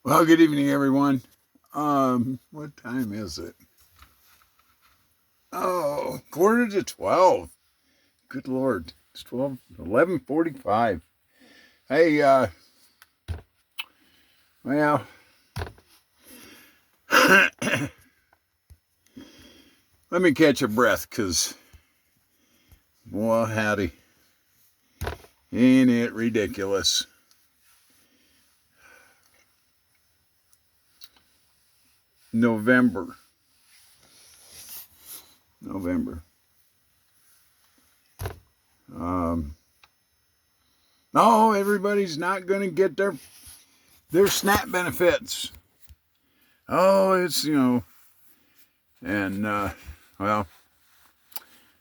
Well, good evening, everyone. What time is it? Oh, quarter to 12. Good Lord. It's 11:45. Hey, well, let me catch a breath, because, well, howdy. Ain't it ridiculous? November. No, everybody's not going to get their SNAP benefits. Oh, and, well,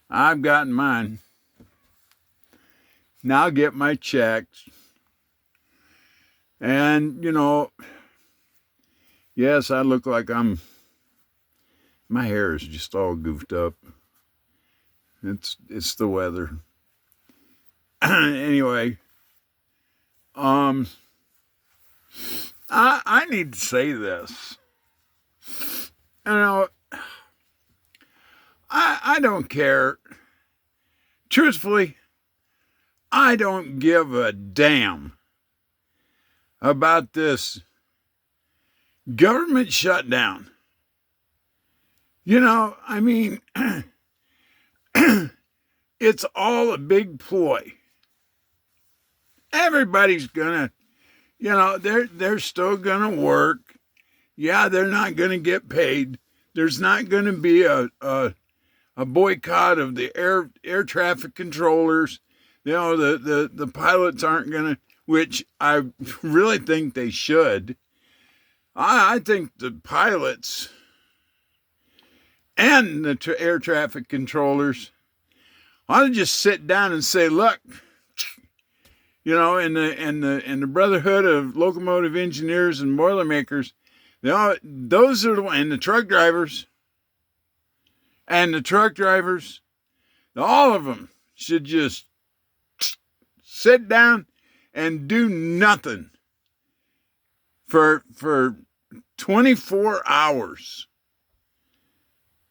I've gotten mine. Now I'll get my checks. And, yes, I look like my hair is just all goofed up. It's the weather. Anyway, I need to say this. I don't care. Truthfully, I don't give a damn about this government shutdown. I mean, it's all a big ploy. Everybody's gonna, they're still gonna work. Yeah, they're not gonna get paid. There's not gonna be a boycott of the air traffic controllers. The pilots aren't gonna, which I really think they should. I think the pilots and the air traffic controllers ought to just sit down and say, look, in the Brotherhood of Locomotive Engineers and Boilermakers, those are and the truck drivers, all of them should just sit down and do nothing for 24 hours.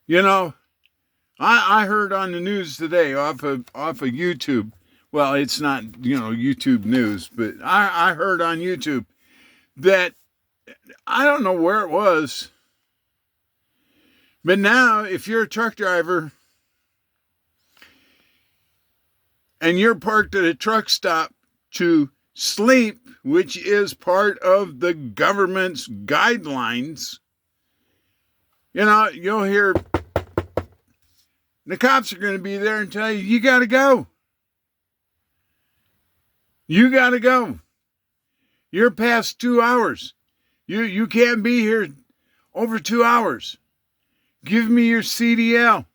I heard on the news today off of YouTube. Well, it's not, YouTube news, but I heard on YouTube that, I don't know where it was, but now if you're a truck driver and you're parked at a truck stop to sleep, which is part of the government's guidelines, you'll hear the cops are going to be there and tell you, you got to go. You got to go. You're past 2 hours. You can't be here over 2 hours. Give me your CDL.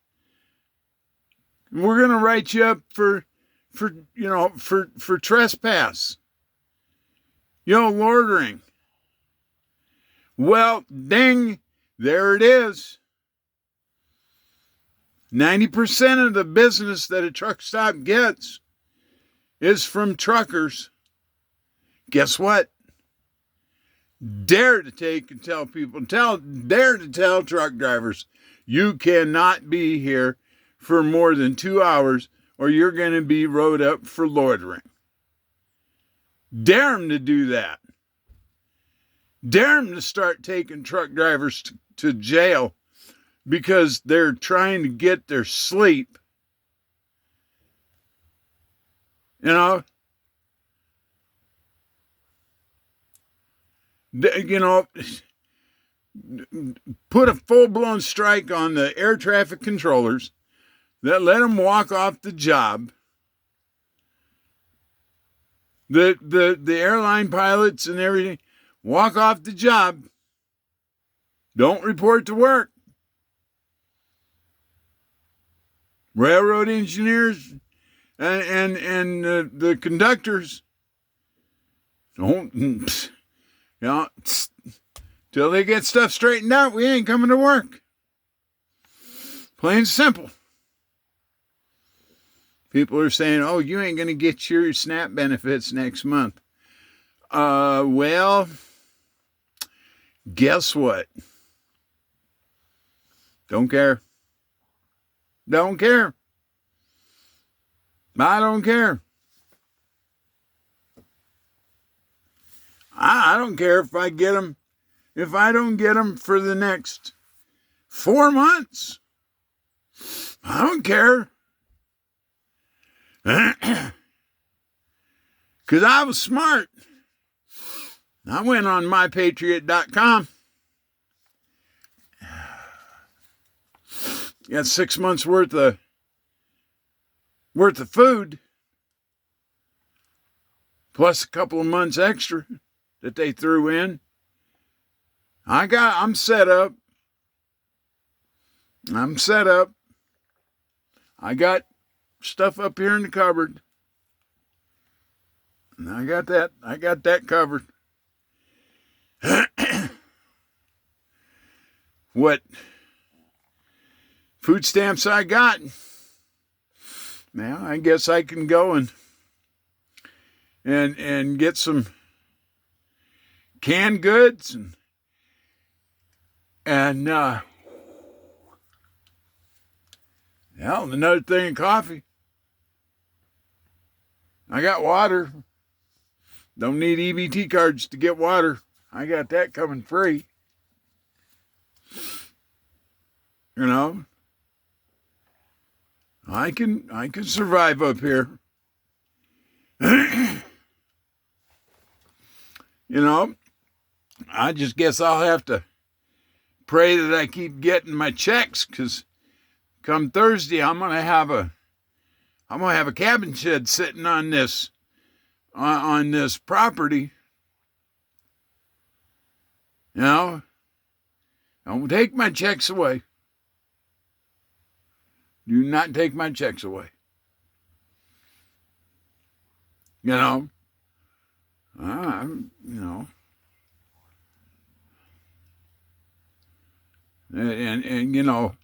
We're going to write you up for trespass. Loitering. Well, ding, there it is. 90% of the business that a truck stop gets is from truckers. Guess what? Dare to tell truck drivers, you cannot be here for more than 2 hours or you're going to be rode up for loitering. Dare them to do that. Dare them to start taking truck drivers to jail because they're trying to get their sleep. Put a full-blown strike on the air traffic controllers that let them walk off the job. The airline pilots and everything walk off the job. Don't report to work. Railroad engineers and the conductors don't, till they get stuff straightened out, we ain't coming to work. Plain and simple. People are saying, oh, you ain't going to get your SNAP benefits next month. Well, Guess what? Don't care. Don't care. I don't care. I don't care if I get them. If I don't get them for the next 4 months, I don't care. Because I was smart. I went on mypatriot.com. Got 6 months worth of food, plus a couple of months extra that they threw in. I'm set up. I got stuff up here in the cupboard. And I got that covered. What food stamps I got? Now I guess I can go and get some canned goods and another thing of coffee. I got water. Don't need EBT cards to get water. I got that coming free. You know, I can survive up here. You know, I just guess I'll have to pray that I keep getting my checks, because come Thursday I'm gonna have a cabin shed sitting on this property. You know, don't take my checks away. Do not take my checks away. You know, and you know,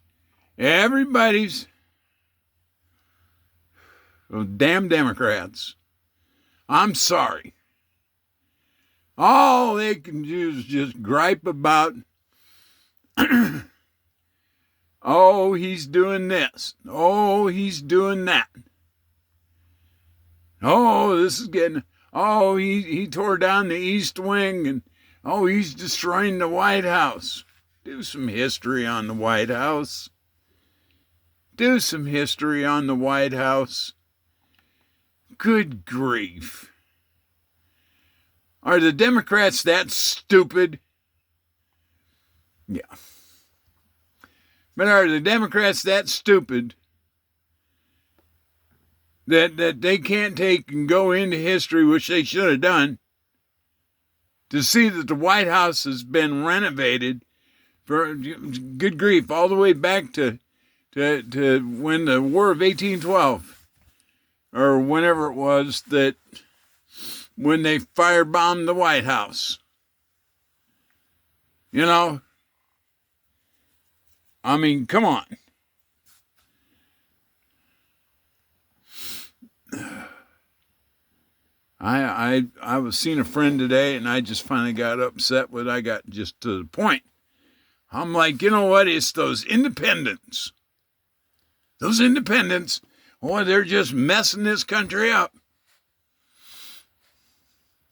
everybody's those damn Democrats. I'm sorry. All they can do is just gripe about, oh, he's doing this. Oh, he's doing that. Oh, this is getting, oh, he tore down the East Wing, and oh, he's destroying the White House. Do some history on the White House. Do some history on the White House. Good grief. Are the Democrats that stupid? Yeah. But are the Democrats that stupid that they can't take and go into history, which they should have done, to see that the White House has been renovated for, good grief, all the way back to when the War of 1812, or whenever it was that, when they firebombed the White House. You know? I mean, come on. I was seeing a friend today, and I just finally got upset with, I got just to the point. I'm like, you know what? It's those independents. Those independents, boy, they're just messing this country up.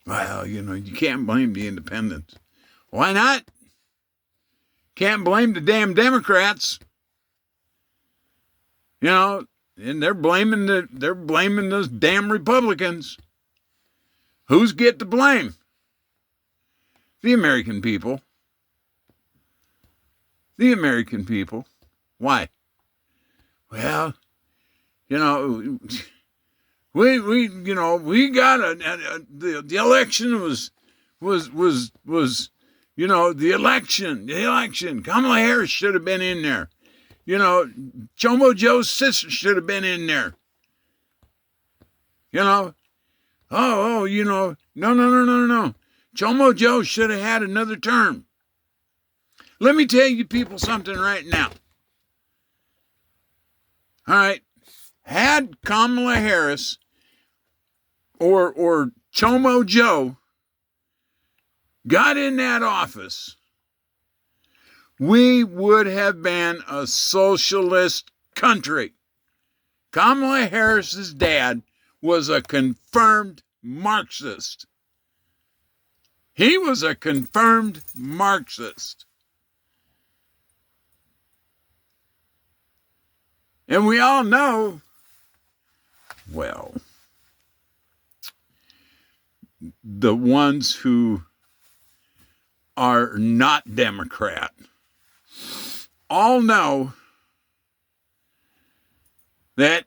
Well, you know, you can't blame the independents. Why not? Can't blame the damn Democrats. You know, and they're blaming those damn Republicans. Who's get the blame? The American people. The American people. Why? Well, you know, we got the election was you know, the election. Kamala Harris should have been in there. You know, Chomo Joe's sister should have been in there. You know, you know, no. Chomo Joe should have had another term. Let me tell you people something right now. All right, had Kamala Harris or Chomo Joe got in that office, we would have been a socialist country. Kamala Harris's dad was a confirmed Marxist. He was a confirmed Marxist. And we all know, well, the ones who are not Democrat all know that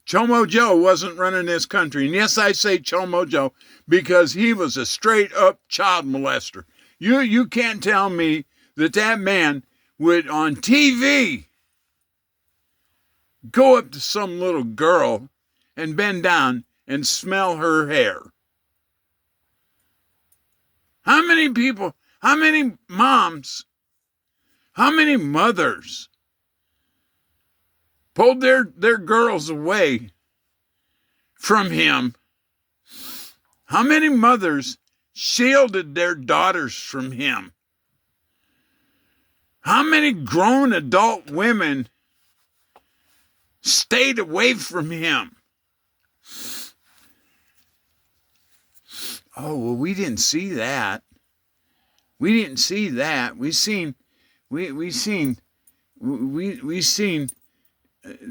Chomo Joe wasn't running this country. And yes, I say Chomo Joe because he was a straight up child molester. You can't tell me that that man would on TV go up to some little girl and bend down and smell her hair. How many people, how many moms, how many mothers pulled their girls away from him? How many mothers shielded their daughters from him? How many grown adult women stayed away from him? Oh, well, we didn't see that. We didn't see that. We seen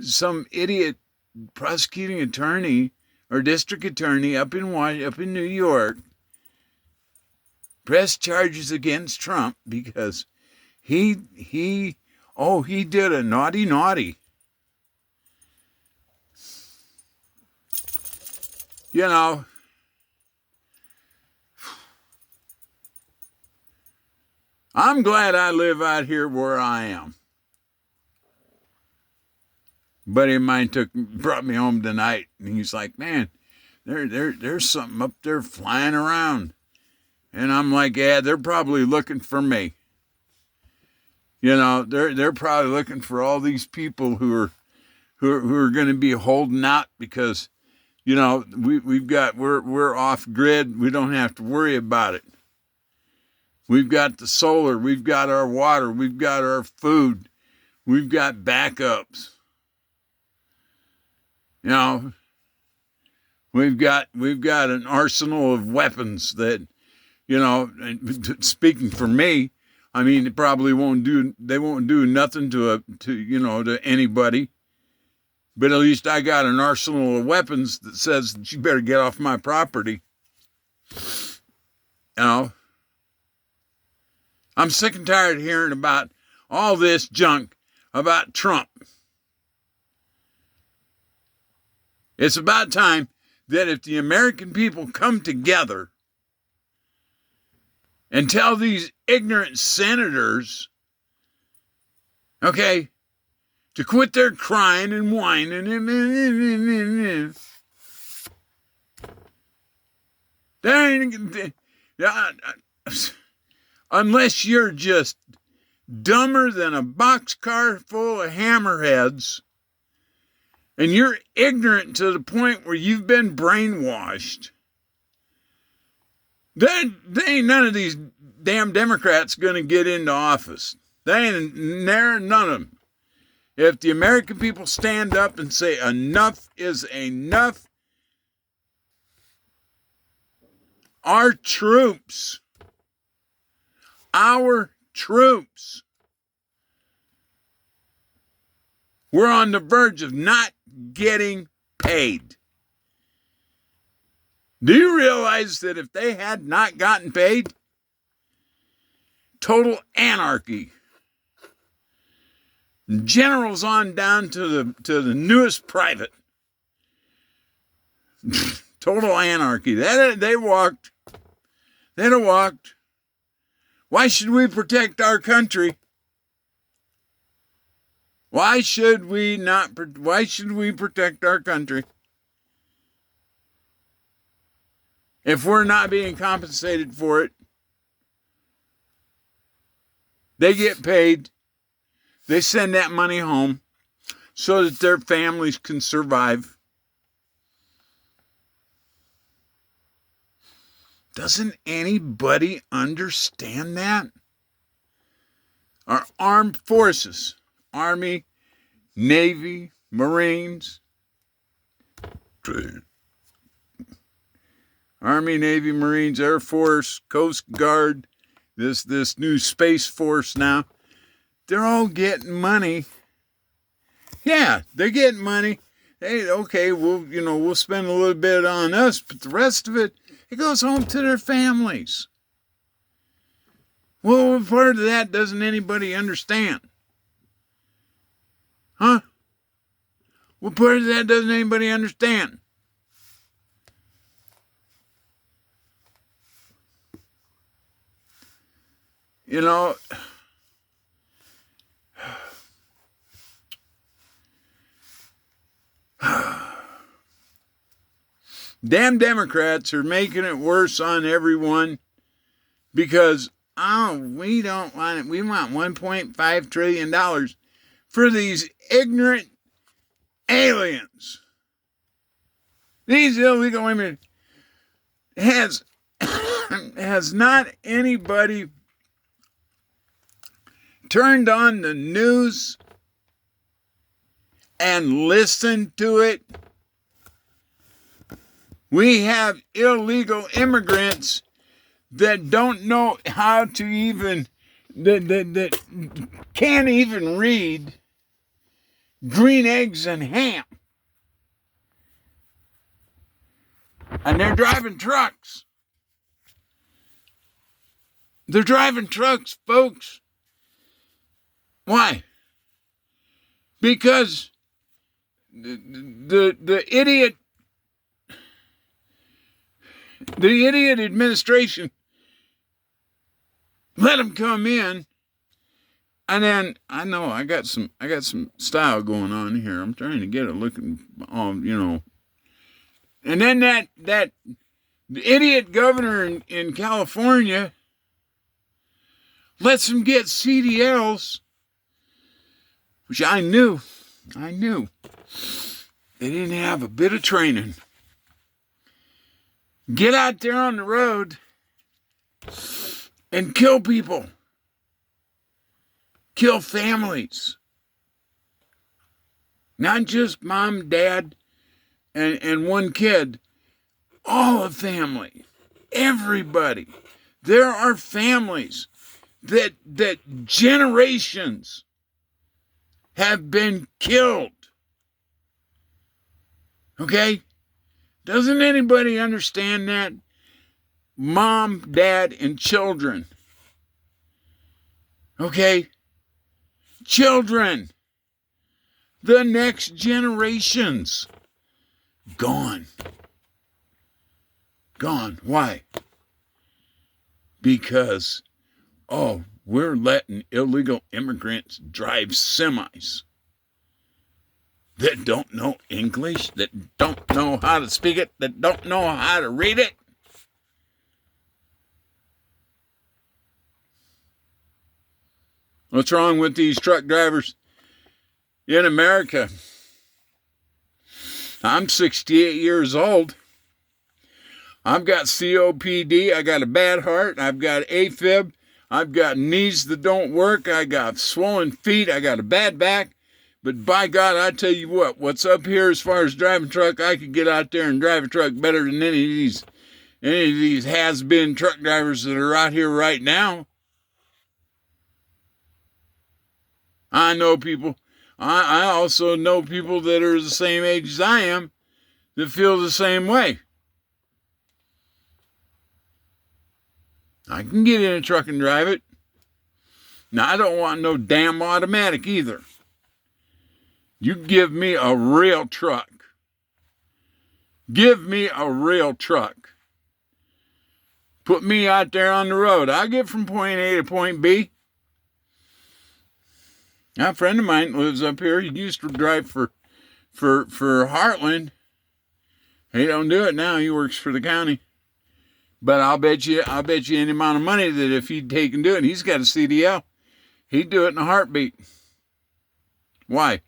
some idiot prosecuting attorney or district attorney up in New York press charges against Trump because he did a naughty. You know, I'm glad I live out here where I am. A buddy of mine brought me home tonight, and he's like, "Man, there's something up there flying around," and I'm like, "Yeah, they're probably looking for me. You know, they're probably looking for all these people who are going to be holding out because, you know, we're off grid. We don't have to worry about it. We've got the solar, we've got our water, we've got our food, we've got backups. You know, we've got an arsenal of weapons that, you know, speaking for me, I mean, they probably won't do nothing to anybody. But at least I got an arsenal of weapons that says that you better get off my property. You know, I'm sick and tired of hearing about all this junk about Trump. It's about time that if the American people come together and tell these ignorant senators, okay, to quit their crying and whining. Unless you're just dumber than a boxcar full of hammerheads and you're ignorant to the point where you've been brainwashed, there ain't none of these damn Democrats going to get into office. None of them. If the American people stand up and say enough is enough, our troops were on the verge of not getting paid. Do you realize that if they had not gotten paid, total anarchy? Generals on down to the newest private. Total anarchy. They'd have walked. Why should we protect our country? Why should we protect our country if we're not being compensated for it? They get paid. They send that money home so that their families can survive. Doesn't anybody understand that? our armed forces, Army, Navy, Marines, Army, Navy, Marines, Air Force, Coast Guard, this new Space Force now, they're all getting money. Yeah, they're getting money. Hey, okay, we'll spend a little bit on us, but the rest of it goes home to their families. Well, what part of that doesn't anybody understand? Huh? What part of that doesn't anybody understand? You know, damn Democrats are making it worse on everyone because, we don't want it. We want $1.5 trillion for these ignorant aliens. These illegal immigrants. Has not anybody turned on the news and listened to it? We have illegal immigrants that don't know how to even, that can't even read green eggs and ham. And they're driving trucks. They're driving trucks, folks. Why? Because the idiot administration let them come in, and then I know I got some style going on here. I'm trying to get it looking, and then that the idiot governor in California lets them get CDLs. Which I knew they didn't have a bit of training. Get out there on the road and kill people. Kill families. Not just mom, dad, and one kid. All of family. Everybody. There are families that generations have been killed. Okay? Doesn't anybody understand that? Mom, dad, and children. Okay? Children. The next generations. Gone. Gone. Why? Because, we're letting illegal immigrants drive semis that don't know English, that don't know how to speak it, that don't know how to read it. What's wrong with these truck drivers in America? I'm 68 years old. I've got COPD. I got a bad heart. I've got AFib. I've got knees that don't work. I got swollen feet. I got a bad back. But by God, I tell you what's up here as far as driving a truck, I could get out there and drive a truck better than any of these has-been truck drivers that are out here right now. I know people. I also know people that are the same age as I am that feel the same way. I can get in a truck and drive it. Now, I don't want no damn automatic either. You give me a real truck. Give me a real truck. Put me out there on the road. I'll get from point A to point B. Now, a friend of mine lives up here. He used to drive for Heartland. He don't do it now. He works for the county. But I'll bet you any amount of money that if he'd take and do it, and he's got a CDL, he'd do it in a heartbeat. Why?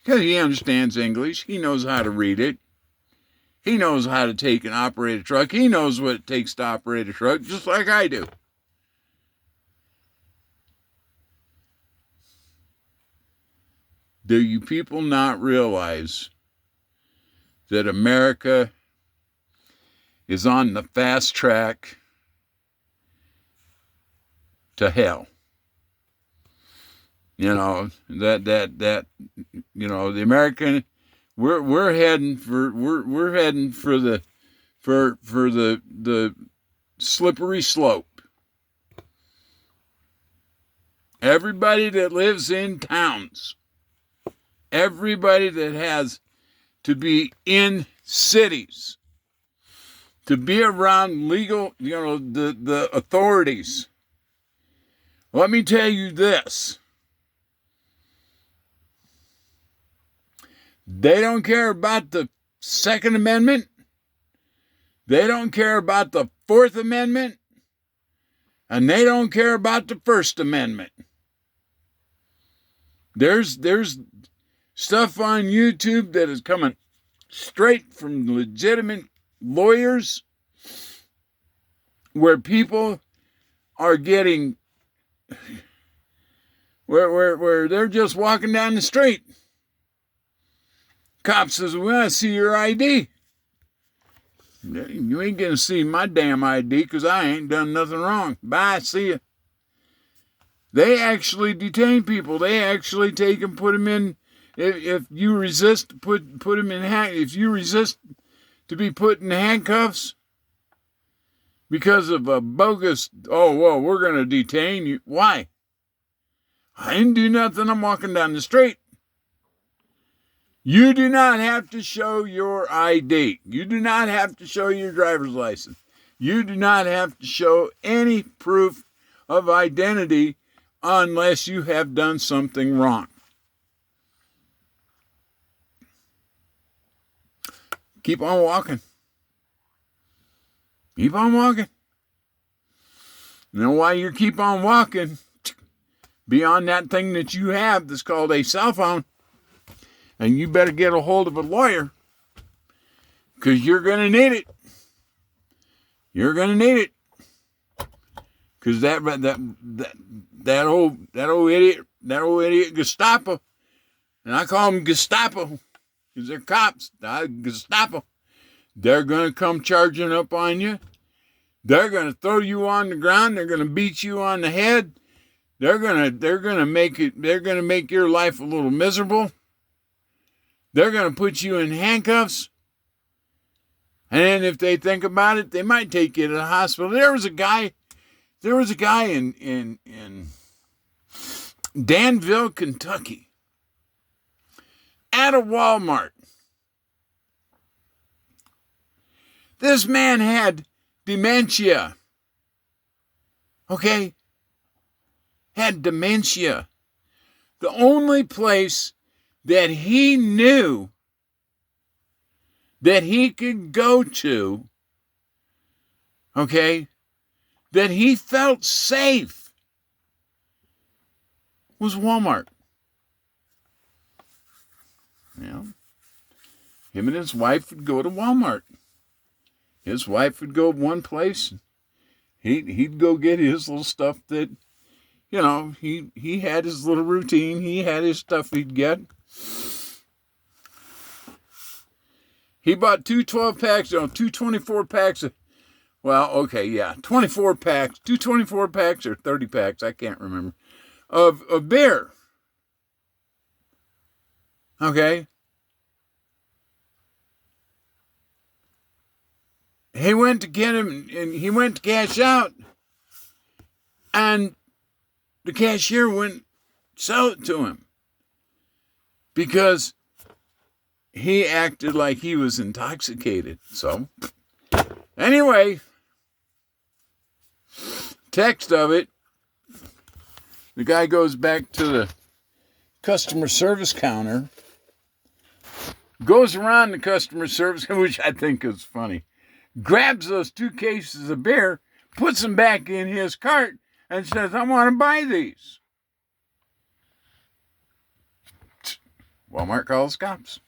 Because he understands English. He knows how to read it. He knows how to take and operate a truck. He knows what it takes to operate a truck, just like I do. Do you people not realize that America is on the fast track to hell? You know, the American, we're heading for the slippery slope. Everybody that lives in towns, everybody that has to be in cities, to be around legal, the authorities. Let me tell you this. They don't care about the Second Amendment. They don't care about the Fourth Amendment. And they don't care about the First Amendment. There's stuff on YouTube that is coming straight from legitimate lawyers where people are getting, where they're just walking down the street. Cop says, we want to see your ID. You ain't going to see my damn ID because I ain't done nothing wrong. Bye, see ya. They actually detain people. They actually take and put them in, if you resist, put them in, if you resist to be put in handcuffs because of a bogus, oh, well, we're going to detain you. Why? I didn't do nothing. I'm walking down the street. You do not have to show your ID. You do not have to show your driver's license. You do not have to show any proof of identity unless you have done something wrong. Keep on walking. Keep on walking. You know why you keep on walking? Be on that thing that you have that's called a cell phone. And you better get a hold of a lawyer because you're going to need it. You're going to need it. Because that old idiot Gestapo, and I call them Gestapo because they're cops, Gestapo. They're going to come charging up on you. They're going to throw you on the ground. They're going to beat you on the head. They're going to make your life a little miserable. They're going to put you in handcuffs. And then if they think about it, they might take you to the hospital. There was a guy in Danville, Kentucky, at a Walmart. This man had dementia. Okay? Had dementia. The only place that he knew that he could go to, okay, that he felt safe, was Walmart. You know, him and his wife would go to Walmart. His wife would go one place. He'd go get his little stuff that, you know, he had his little routine. He had his stuff he'd get. He bought two 12-packs, two 24-packs. 24 packs. Two 24 packs or 30 packs, I can't remember, of beer. Okay? He went to get him, and he went to cash out, and the cashier wouldn't sell it to him because he acted like he was intoxicated. So, anyway, text of it, the guy goes back to the customer service counter, goes around the customer service, which I think is funny, grabs those 2 cases of beer, puts them back in his cart, and says, I want to buy these. Walmart calls cops.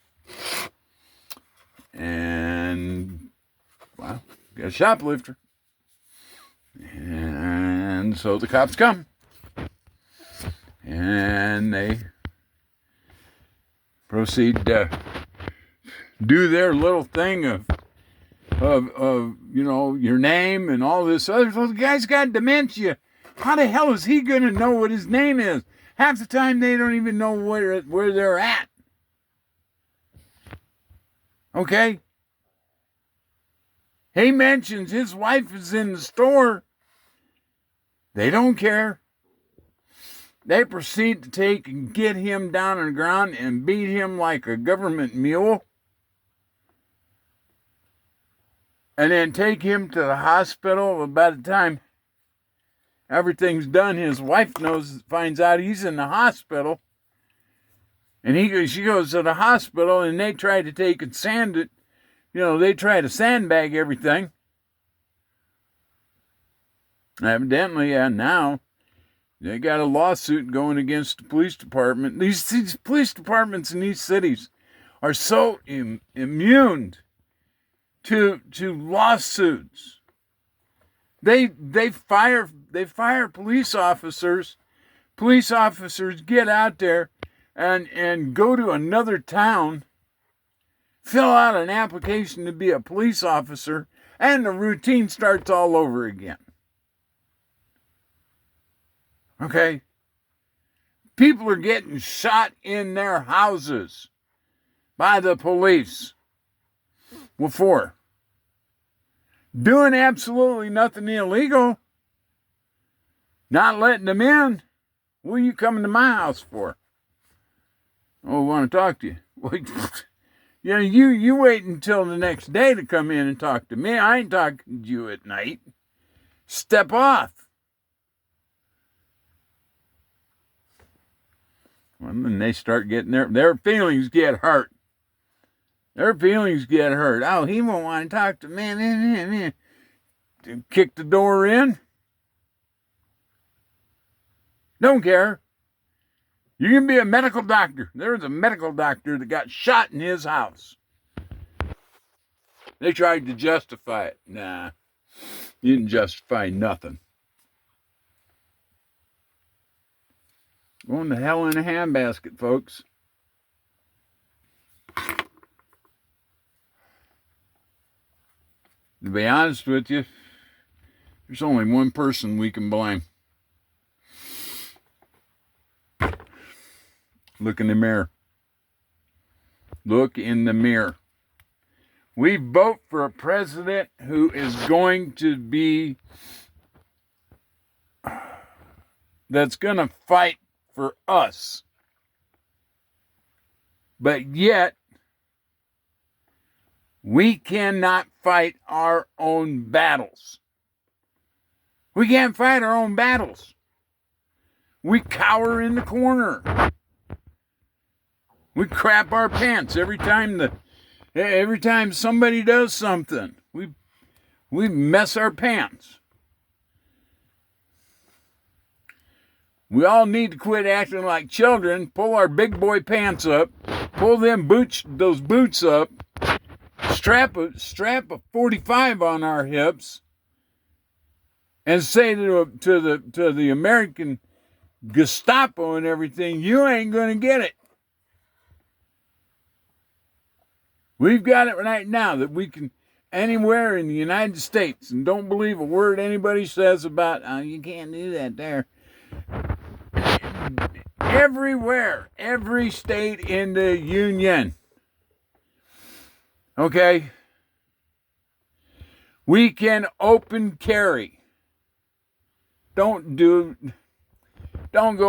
And, well, got a shoplifter. And so the cops come. And proceed to do their little thing of your name and all this other. Well, the guy's got dementia. How the hell is he going to know what his name is? Half the time they don't even know where they're at. Okay? He mentions his wife is in the store. They don't care. They proceed to take and get him down on the ground and beat him like a government mule. And then take him to the hospital. By the time everything's done, his wife finds out he's in the hospital. And she goes to the hospital, and they try to take and sand it. They try to sandbag everything. Evidently, now they got a lawsuit going against the police department. These police departments in these cities are so immune to lawsuits. They fire police officers. Police officers get out there and go to another town, fill out an application to be a police officer, and the routine starts all over again. Okay? People are getting shot in their houses by the police. What for? Doing absolutely nothing illegal. Not letting them in. What are you coming to my house for? Oh, I want to talk to you. Well, you wait until the next day to come in and talk to me. I ain't talking to you at night. Step off. Well, then they start getting their feelings get hurt. Their feelings get hurt. Oh, he won't want to talk to me. Kick the door in. Don't care. You can be a medical doctor. There's a medical doctor that got shot in his house. They tried to justify it. Nah, you didn't justify nothing. Going to hell in a handbasket, folks. To be honest with you, there's only one person we can blame. Look in the mirror. Look in the mirror. We vote for a president who is going to be, that's going to fight for us. But yet, we cannot fight our own battles. We can't fight our own battles. We cower in the corner. We crap our pants every time somebody does something. We mess our pants. We all need to quit acting like children, pull our big boy pants up, pull those boots up, strap a 45 on our hips, and say to the American Gestapo and everything, you ain't going to get it. We've got it right now that we can, anywhere in the United States, and don't believe a word anybody says about, oh, you can't do that there. Everywhere, every state in the union, okay, we can open carry. Don't go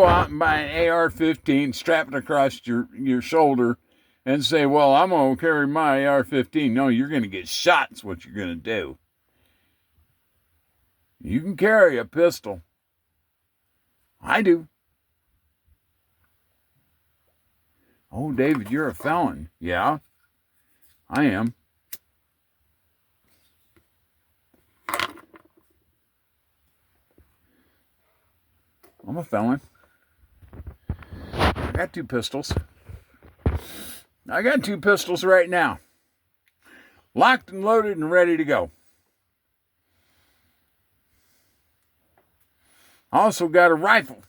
out and buy an AR-15, strap it across your shoulder, and say, well, I'm going to carry my AR-15. No, you're going to get shot is what you're going to do. You can carry a pistol. I do. Oh, David, you're a felon. Yeah, I am. I'm a felon. I got 2 pistols. I got 2 pistols right now. Locked and loaded and ready to go. I also got a rifle.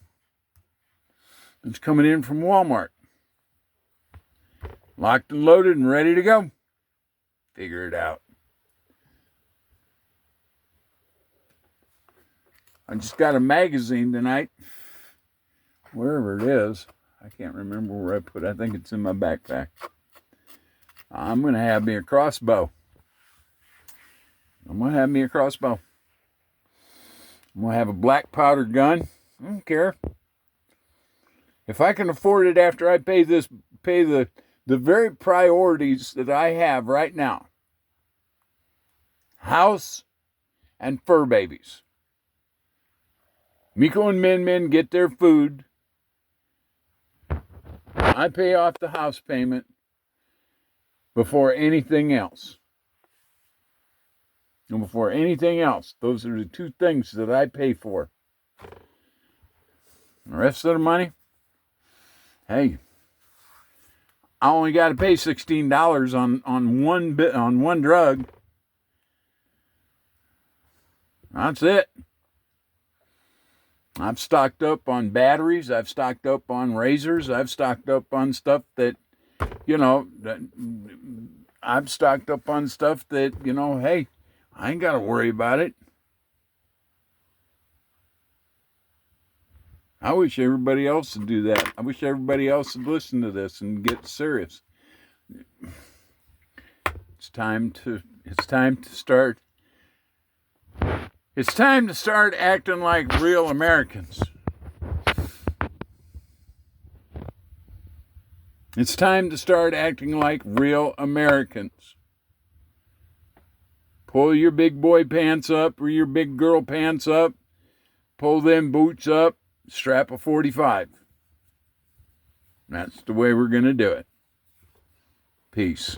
It's coming in from Walmart. Locked and loaded and ready to go. Figure it out. I just got a magazine tonight. Wherever it is. I can't remember where I put it. I think it's in my backpack. I'm going to have me a crossbow. I'm going to have a black powder gun. I don't care. If I can afford it after I pay the very priorities that I have right now. House and fur babies. Miko and Min Min get their food. I pay off the house payment before anything else. And before anything else, those are the two things that I pay for. The rest of the money, hey, I only got to pay $16 on one drug. That's it. I've stocked up on batteries. I've stocked up on razors. I've stocked up on stuff that, I've stocked up on stuff that, hey, I ain't got to worry about it. I wish everybody else would do that. I wish everybody else would listen to this and get serious. It's time to start acting like real Americans. It's time to start acting like real Americans. Pull your big boy pants up or your big girl pants up. Pull them boots up. Strap a 45. That's the way we're going to do it. Peace.